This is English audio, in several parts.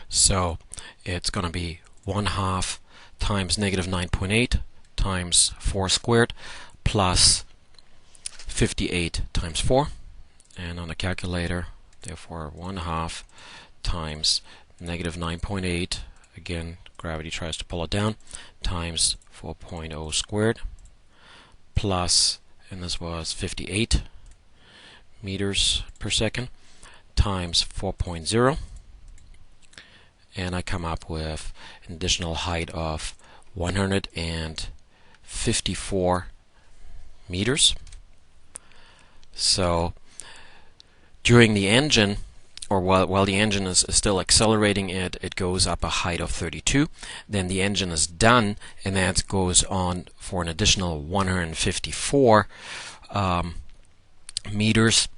So it's going to be 1/2 times negative 9.8 times 4 squared plus 58 times 4. And on the calculator, therefore 1/2 times negative 9.8, again gravity tries to pull it down, times 4.0 squared plus, and this was 58 meters per second, times 4.0, and I come up with an additional height of 154 meters. So during the engine, or while the engine is still accelerating, it goes up a height of 32. Then the engine is done, and that goes on for an additional 154 meters.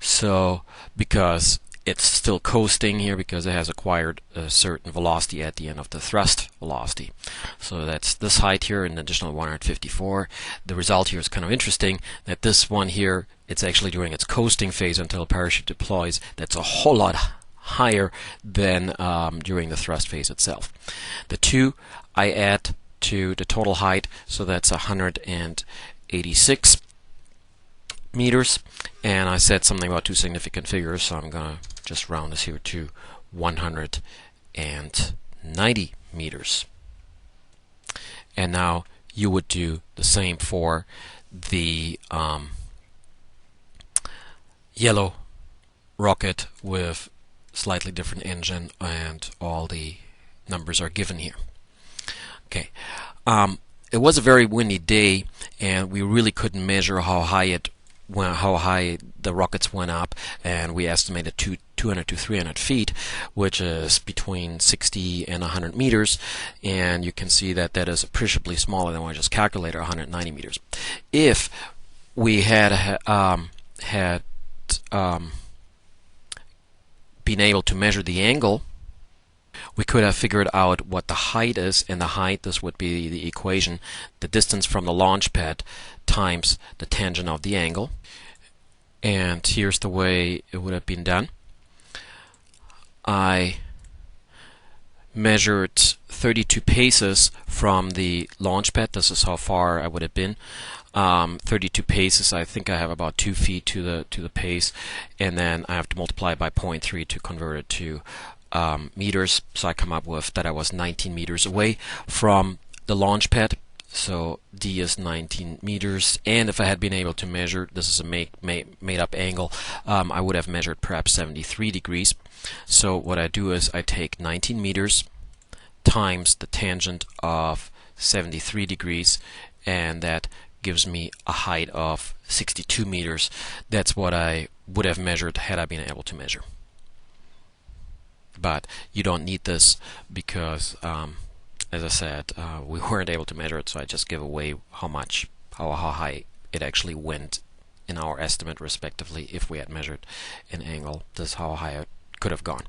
So because it's still coasting here, because it has acquired a certain velocity at the end of the thrust velocity. So that's this height here, an additional 154. The result here is kind of interesting, that this one here, it's actually during its coasting phase until a parachute deploys. That's a whole lot higher than during the thrust phase itself. The 2 I add to the total height, so that's 186 meters, and I said something about 2 significant figures, so I'm going to just round this here to 190 meters. And now you would do the same for the yellow rocket with slightly different engine, and all the numbers are given here. Okay. It was a very windy day, and we really couldn't measure how high the rockets went up, and we estimated 200 to 300 feet, which is between 60 and 100 meters, and you can see that that is appreciably smaller than what I just calculated, 190 meters. If we had been able to measure the angle, we could have figured out what the height is, and the height, this would be the equation, the distance from the launch pad times the tangent of the angle. And here's the way it would have been done. I measured 32 paces from the launch pad. This is how far I would have been. 32 paces, I think I have about 2 feet to the pace, and then I have to multiply by 0.3 to convert it to meters. So I come up with that I was 19 meters away from the launch pad. So D is 19 meters, and if I had been able to measure, this is a made up angle, I would have measured perhaps 73 degrees. So what I do is I take 19 meters times the tangent of 73 degrees, and that gives me a height of 62 meters. That's what I would have measured had I been able to measure. But you don't need this because as I said, we weren't able to measure it, so I just give away how high it actually went in our estimate respectively. If we had measured an angle, this is how high it could have gone.